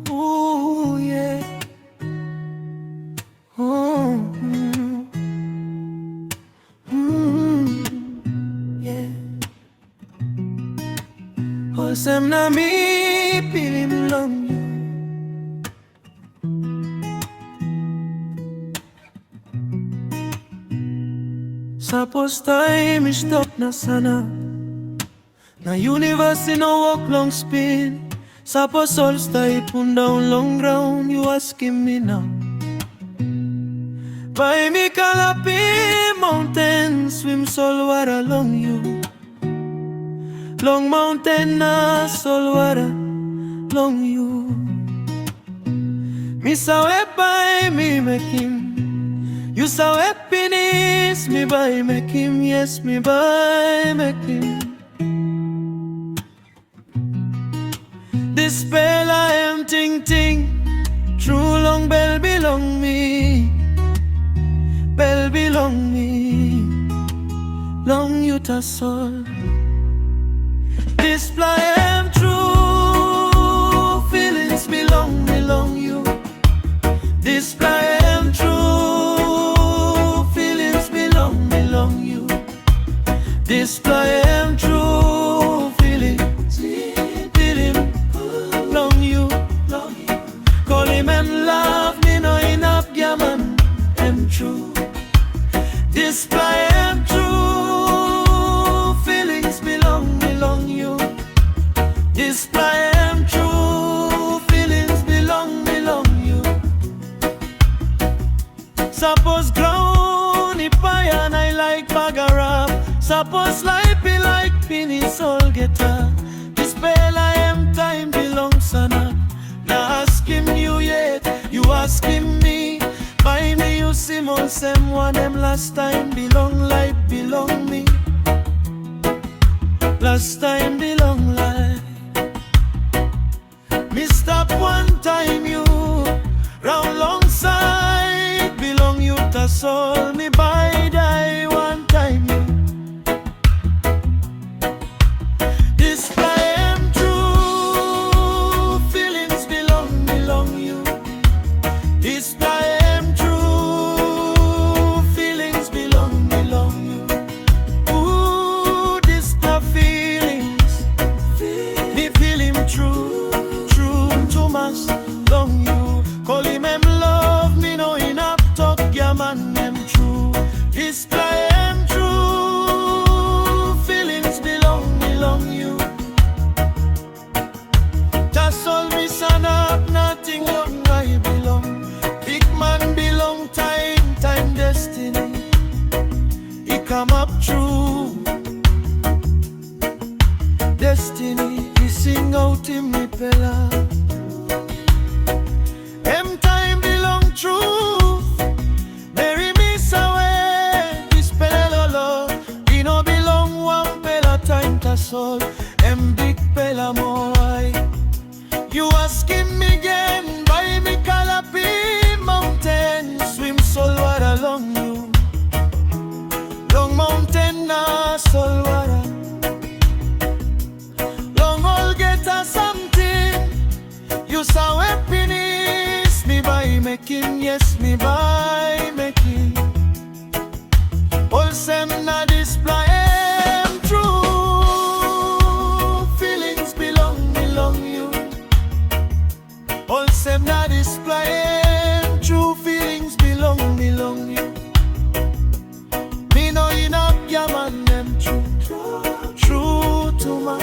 Ooh, yeah. Oh, yeah. Oh, sem na mi Bilong you. Suppose time is stop na sana. Na universe in a walk long spin. Suppose all stay put down long ground. You asking me now. By me calapi mountain, swim soul water long you. Long mountain na soul water long you. Me sawe by me make him. You saw happiness, me by make him. Yes, me by make him. This bell I am ting ting. True long bell belong me. Bell belong me. Long you ta soul. Displa am true. Feelings belong you. Displa am true. Feelings belong you. Displa am true. Feelings belong you. Call him and love me no enough, yeah man. Am true. Displa am true. Feelings belong you. Displa am true. Feelings belong you. Suppose ground if I and I like bagarap. Suppose life be like Pinny soul guitar. This bell I am time belong sana. Now ask him you yet, you ask him me. By me you see more same one them last time belong life belong me. Last time belong life. Me stop one time you round long side belong you ta soul. Me by die one time you. Displa am true. Feelings belong you. Displa am true. Feelings belong you. Ooh, Displa feelings. Me feel him true to mas long you. Call him love me no enough talk, yeah man am true. Displa am true. Feelings belong you. Just all me son up, nothing long I belong. Big man belong time destiny. He come up true. Destiny, he sing out in me pella. Em time belong truth. Mary miss away. This pella lolo. He no belong one pella time ta soul. Em big pella more. You asking me again. By me calapi mountain. Swim soul water long you. Long mountain na soul water. Long all get a something. You saw happiness. Me by making, yes, me by making. All sem na Displa am true. Feelings belong you. All sem na Displa am true. Feelings belong you. Me no enough, yeah man, them true to my